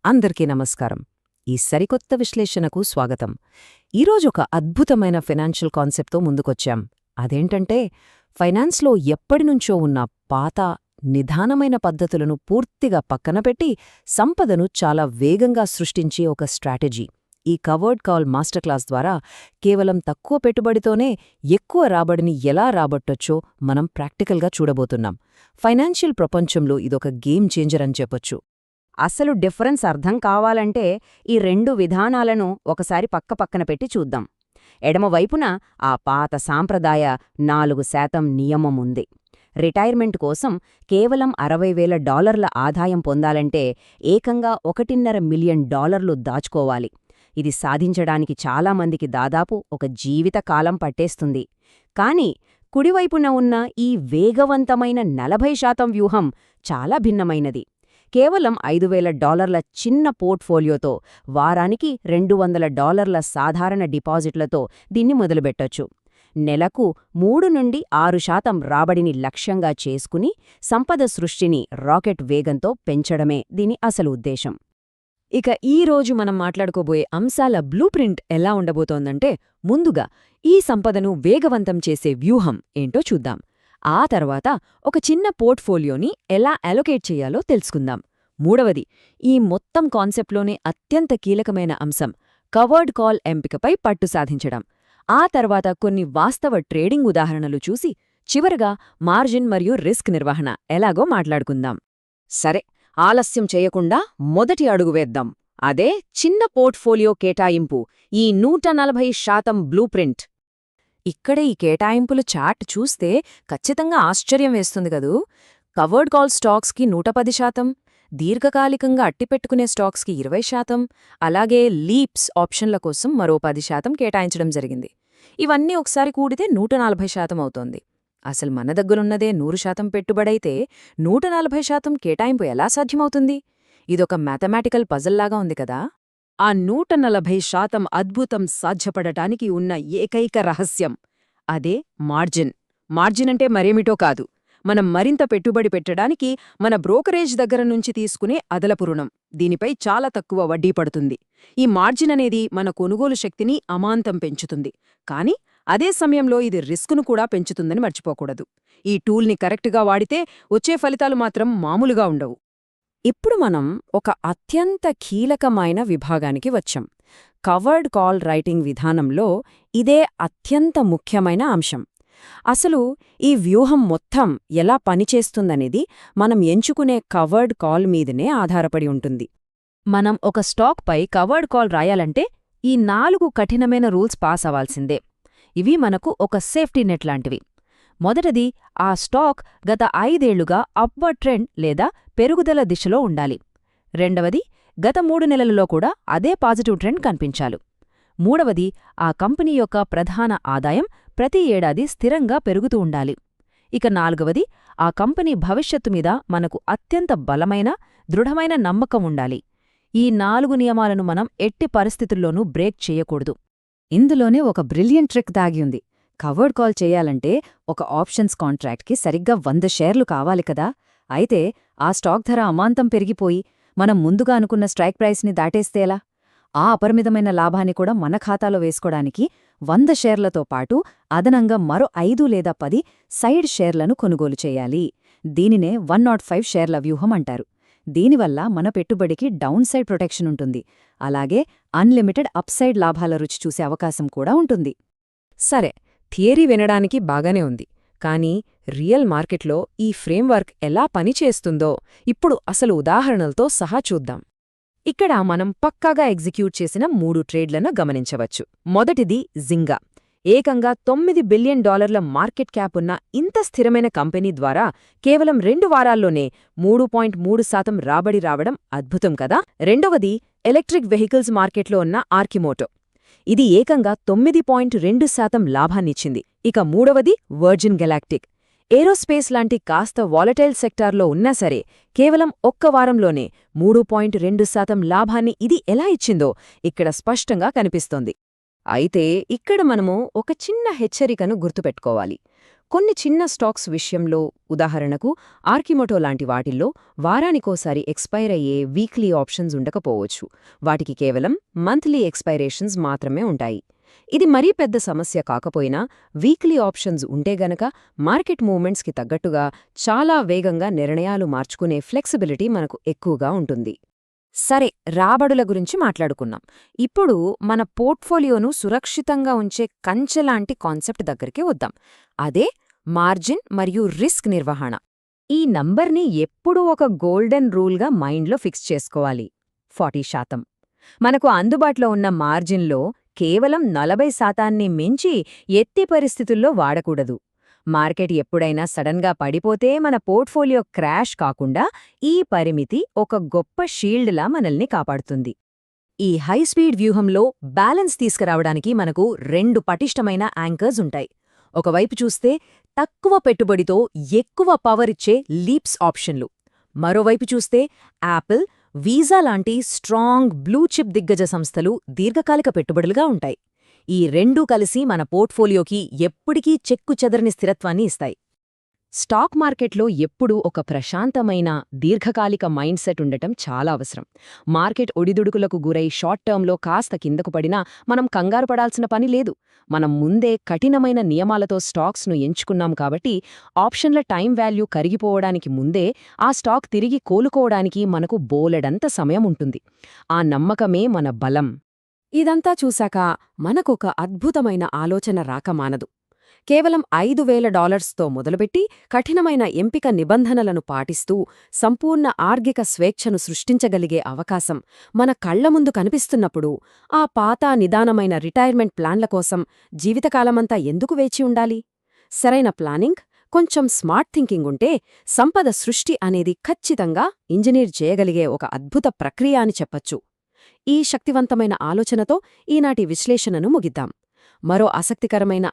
అందరికీ నమస్కారం. ఈ సరికొత్త విశ్లేషణకు స్వాగతం. ఈరోజు ఒక అద్భుతమైన ఫైనాన్షియల్ కాన్సెప్ట్తో ముందుకొచ్చాం. అదేంటంటే, ఫైనాన్స్లో ఎప్పటినుంచో ఉన్న పాత, నిదానమైన పద్ధతులను పూర్తిగా పక్కనపెట్టి సంపదను చాలా వేగంగా సృష్టించే ఒక స్ట్రాటజీ. ఈ కవర్డ్ కాల్ మాస్టర్ క్లాస్ ద్వారా కేవలం తక్కువ పెట్టుబడితోనే ఎక్కువ రాబడిని ఎలా రాబట్టొచ్చో మనం ప్రాక్టికల్గా చూడబోతున్నాం. ఫైనాన్షియల్ ప్రపంచంలో ఇదొక గేమ్ చేంజర్ అని చెప్పొచ్చు. అసలు డిఫరెన్స్ అర్థం కావాలంటే ఈ రెండు విధానాలను ఒకసారి పక్కపక్కన పెట్టి చూద్దాం. ఎడమవైపున ఆ పాత సాంప్రదాయ 4% నియమముంది. రిటైర్మెంట్ కోసం కేవలం $60,000 ఆదాయం పొందాలంటే ఏకంగా $1.5 మిలియన్ దాచుకోవాలి. ఇది సాధించడానికి చాలామందికి దాదాపు ఒక జీవితకాలం పట్టేస్తుంది. కానీ కుడివైపున ఉన్న ఈ వేగవంతమైన 40% వ్యూహం చాలా భిన్నమైనది. కేవలం $5,000 చిన్న పోర్ట్ఫోలియోతో వారానికి $200 సాధారణ డిపాజిట్లతో దీన్ని మొదలుపెట్టొచ్చు. నెలకు 3 నుండి 6% రాబడిని లక్ష్యంగా చేసుకుని సంపద సృష్టిని రాకెట్ వేగంతో పెంచడమే దీని అసలు ఉద్దేశం. ఇక ఈ రోజు మనం మాట్లాడుకోబోయే అంశాల బ్లూ ప్రింట్ ఎలా ఉండబోతోందంటే, ముందుగా ఈ సంపదను వేగవంతం చేసే వ్యూహం ఏంటో చూద్దాం. ఆ తర్వాత ఒక చిన్న పోర్ట్ఫోలియోని ఎలా అలొకేట్ చేయాలో తెలుసుకుందాం. మూడవది, ఈ మొత్తం కాన్సెప్ట్లోనే అత్యంత కీలకమైన అంశం కవర్డ్ కాల్ ఎంపికపై పట్టు సాధించడం. ఆ తర్వాత కొన్ని వాస్తవ ట్రేడింగ్ ఉదాహరణలు చూసి చివరగా మార్జిన్ మరియు రిస్క్ నిర్వహణ ఎలాగో మాట్లాడుకుందాం. సరే, ఆలస్యం చేయకుండా మొదటి అడుగు వేద్దాం. అదే చిన్న పోర్ట్ఫోలియో కేటాయింపు, ఈ 140% బ్లూ ప్రింట్. ఇక్కడే ఈ కేటాయింపుల చార్ట్ చూస్తే ఖచ్చితంగా ఆశ్చర్యం వేస్తుంది కదూ. కవర్డ్ కాల్ స్టాక్స్కి 110%, దీర్ఘకాలికంగా అట్టిపెట్టుకునే స్టాక్స్కి 20%, అలాగే లీప్స్ ఆప్షన్ల కోసం మరో 10% కేటాయించడం జరిగింది. ఇవన్నీ ఒకసారి కూడితే 140% అవుతోంది. అసలు మన దగ్గరున్నదే 100% పెట్టుబడైతే 140% కేటాయింపు ఎలా సాధ్యమవుతుంది? ఇదొక మ్యాథమెటికల్ పజల్లాగా ఉంది కదా. ఆ 140% అద్భుతం సాధ్యపడటానికి ఉన్న ఏకైక రహస్యం అదే మార్జిన్. మార్జిన్ అంటే మరేమిటో కాదు, మనం మరింత పెట్టుబడి పెట్టడానికి మన బ్రోకరేజ్ దగ్గర నుంచి తీసుకునే అదనపు రుణం. దీనిపై చాలా తక్కువ వడ్డీ పడుతుంది. ఈ మార్జిన్ అనేది మన కొనుగోలు శక్తిని అమాంతం పెంచుతుంది. కానీ అదే సమయంలో ఇది రిస్కును కూడా పెంచుతుందని మర్చిపోకూడదు. ఈ టూల్ని కరెక్ట్గా వాడితే వచ్చే ఫలితాలు మాత్రం మామూలుగా ఉండవు. ఇప్పుడు మనం ఒక అత్యంత కీలకమైన విభాగానికి వచ్చాం. కవర్డ్ కాల్ రైటింగ్ విధానంలో ఇదే అత్యంత ముఖ్యమైన అంశం. అసలు ఈ వ్యూహం మొత్తం ఎలా పనిచేస్తుందనేది మనం ఎంచుకునే కవర్డ్ కాల్ మీదనే ఆధారపడి ఉంటుంది. మనం ఒక స్టాక్పై కవర్డ్ కాల్ రాయాలంటే ఈ 4 కఠినమైన రూల్స్ పాస్ అవ్వాల్సిందే. ఇవి మనకు ఒక సేఫ్టీ నెట్ లాంటివి. మొదటిది, ఆ స్టాక్ గత 5 ఏళ్లుగా అప్వర్డ్ ట్రెండ్ లేదా పెరుగుదల దిశలో ఉండాలి. రెండవది, గత 3 నెలలలో కూడా అదే పాజిటివ్ ట్రెండ్ కనిపించాలి. మూడవది, ఆ కంపెనీ యొక్క ప్రధాన ఆదాయం ప్రతి ఏడాది స్థిరంగా పెరుగుతూ ఉండాలి. ఇక నాలుగవది, ఆ కంపెనీ భవిష్యత్తు మీద మనకు అత్యంత బలమైన, దృఢమైన నమ్మకం ఉండాలి. ఈ 4 నియమాలను మనం ఎట్టి పరిస్థితుల్లోనూ బ్రేక్ చేయకూడదు. ఇందులోనే ఒక బ్రిలియంట్ ట్రిక్ దాగి ఉంది. కవర్డ్ కాల్ చేయాలంటే ఒక ఆప్షన్స్ కాంట్రాక్ట్కి సరిగ్గా 100 షేర్లు కావాలి కదా. అయితే ఆ స్టాక్ ధర అమాంతం పెరిగిపోయి మనం ముందుగా అనుకున్న స్ట్రైక్ ప్రైస్ని దాటేస్తేలా? ఆ అపరిమితమైన లాభాన్ని కూడా మన ఖాతాలో వేసుకోవడానికి 100 షేర్లతో పాటు అదనంగా మరో 5 లేదా 10 సైడ్ షేర్లను కొనుగోలు చేయాలి. దీనినే 105 షేర్ల వ్యూహం అంటారు. దీనివల్ల మన పెట్టుబడికి డౌన్ సైడ్ ప్రొటెక్షన్ ఉంటుంది. అలాగే అన్లిమిటెడ్ అప్సైడ్ లాభాల రుచి చూసే అవకాశం కూడా ఉంటుంది. సరే, థియరీ వినడానికి బాగానే ఉంది. కానీ రియల్ మార్కెట్లో ఈ ఫ్రేమ్వర్క్ ఎలా పనిచేస్తుందో ఇప్పుడు అసలు ఉదాహరణలతో సహా చూద్దాం. ఇక్కడ మనం పక్కాగా ఎగ్జిక్యూట్ చేసిన 3 ట్రేడ్లను గమనించవచ్చు. మొదటిది జింగా. ఏకంగా $9 బిలియన్ మార్కెట్ క్యాప్ ఉన్న ఇంత స్థిరమైన కంపెనీ ద్వారా కేవలం 2 వారాల్లోనే 3.3% రాబడి రావడం అద్భుతం కదా. రెండవది, ఎలక్ట్రిక్ వెహికల్స్ మార్కెట్లో ఉన్న ఆర్కిమోటో. ఇది ఏకంగా 9.2% లాభాన్నిచ్చింది. ఇక మూడవది వర్జిన్ గెలాక్టిక్. ఏరోస్పేస్ లాంటి కాస్త వాలటైల్ సెక్టార్లో ఉన్నా సరే కేవలం 1 వారంలోనే 3.2% లాభాన్ని ఇది ఎలా ఇచ్చిందో ఇక్కడ స్పష్టంగా కనిపిస్తోంది. అయితే ఇక్కడ మనము ఒక చిన్న హెచ్చరికను గుర్తుపెట్టుకోవాలి. కొన్ని చిన్న స్టాక్స్ విషయంలో, ఉదాహరణకు ఆర్కిమోటో లాంటి వాటిల్లో వారానికోసారి ఎక్స్పైర్ అయ్యే వీక్లీ ఆప్షన్స్ ఉండకపోవచ్చు. వాటికి కేవలం మంత్లీ ఎక్స్పైరేషన్స్ మాత్రమే ఉంటాయి. ఇది మరీ పెద్ద సమస్య కాకపోయినా వీక్లీ ఆప్షన్స్ ఉంటే గనక మార్కెట్ మూవ్మెంట్స్కి తగ్గట్టుగా చాలా వేగంగా నిర్ణయాలు మార్చుకునే ఫ్లెక్సిబిలిటీ మనకు ఎక్కువగా ఉంటుంది. సరే, రాబడుల గురించి మాట్లాడుకున్నాం. ఇప్పుడు మన పోర్ట్ఫోలియోను సురక్షితంగా ఉంచే కంచెలాంటి కాన్సెప్ట్ దగ్గరికి వద్దాం. అదే మార్జిన్ మరియు రిస్క్ నిర్వహణ. ఈ నంబర్ని ఎప్పుడూ ఒక గోల్డెన్ రూల్గా మైండ్లో ఫిక్స్ చేసుకోవాలి. 40%. మనకు అందుబాటులో ఉన్న మార్జిన్లో కేవలం 40%ని మించి ఎత్తి పరిస్థితుల్లో వాడకూడదు. మార్కెట్ ఎప్పుడైనా సడన్గా పడిపోతే మన పోర్ట్ఫోలియో క్రాష్ కాకుండా ఈ పరిమితి ఒక గొప్ప షీల్డ్లా మనల్ని కాపాడుతుంది. ఈ హైస్పీడ్ వ్యూహంలో బ్యాలెన్స్ తీసుకురావడానికి మనకు 2 పటిష్టమైన యాంకర్స్ ఉంటాయి. ఒకవైపు చూస్తే తక్కువ పెట్టుబడితో ఎక్కువ పవర్ ఇచ్చే లీప్స్ ఆప్షన్లు, మరోవైపు చూస్తే యాపిల్, వీసా లాంటి స్ట్రాంగ్ బ్లూ చిప్ దిగ్గజ సంస్థలు దీర్ఘకాలిక పెట్టుబడులుగా ఉంటాయి. ఈ రెండూ కలిసి మన పోర్ట్ఫోలియోకి ఎప్పటికీ చెక్కుచెదరని స్థిరత్వాన్ని ఇస్తాయి. స్టాక్ మార్కెట్లో ఎప్పుడూ ఒక ప్రశాంతమైన దీర్ఘకాలిక మైండ్ సెట్ ఉండటం చాలా అవసరం. మార్కెట్ ఒడిదుడుకులకు గురై షార్ట్ టర్మ్లో కాస్త కిందకు పడినా మనం కంగారు పడాల్సిన పని లేదు. మనం ముందే కఠినమైన నియమాలతో స్టాక్స్ను ఎంచుకున్నాం కాబట్టి ఆప్షన్ల టైం వాల్యూ కరిగిపోవడానికి ముందే ఆ స్టాక్ తిరిగి కోలుకోవడానికి మనకు బోలెడంత సమయం ఉంటుంది. ఆ నమ్మకమే మన బలం. ఇదంతా చూశాక మనకొక అద్భుతమైన ఆలోచన రాకమానదు. కేవలం $5,000తో మొదలుపెట్టి కఠినమైన ఎంపిక నిబంధనలను పాటిస్తూ సంపూర్ణ ఆర్థిక స్వేచ్ఛను సృష్టించగలిగే అవకాశం మన కళ్ల ముందు కనిపిస్తున్నప్పుడు ఆ పాత నిదానమైన రిటైర్మెంట్ ప్లాన్ల కోసం జీవితకాలమంతా ఎందుకు వేచి ఉండాలి? సరైన ప్లానింగ్, కొంచెం స్మార్ట్ థింకింగ్ ఉంటే సంపద సృష్టి అనేది ఖచ్చితంగా ఇంజనీర్ చేయగలిగే ఒక అద్భుత ప్రక్రియ అని చెప్పచ్చు. ఈ శక్తివంతమైన ఆలోచనతో ఈనాటి విశ్లేషణను ముగిద్దాం. మరో ఆసక్తికరమైన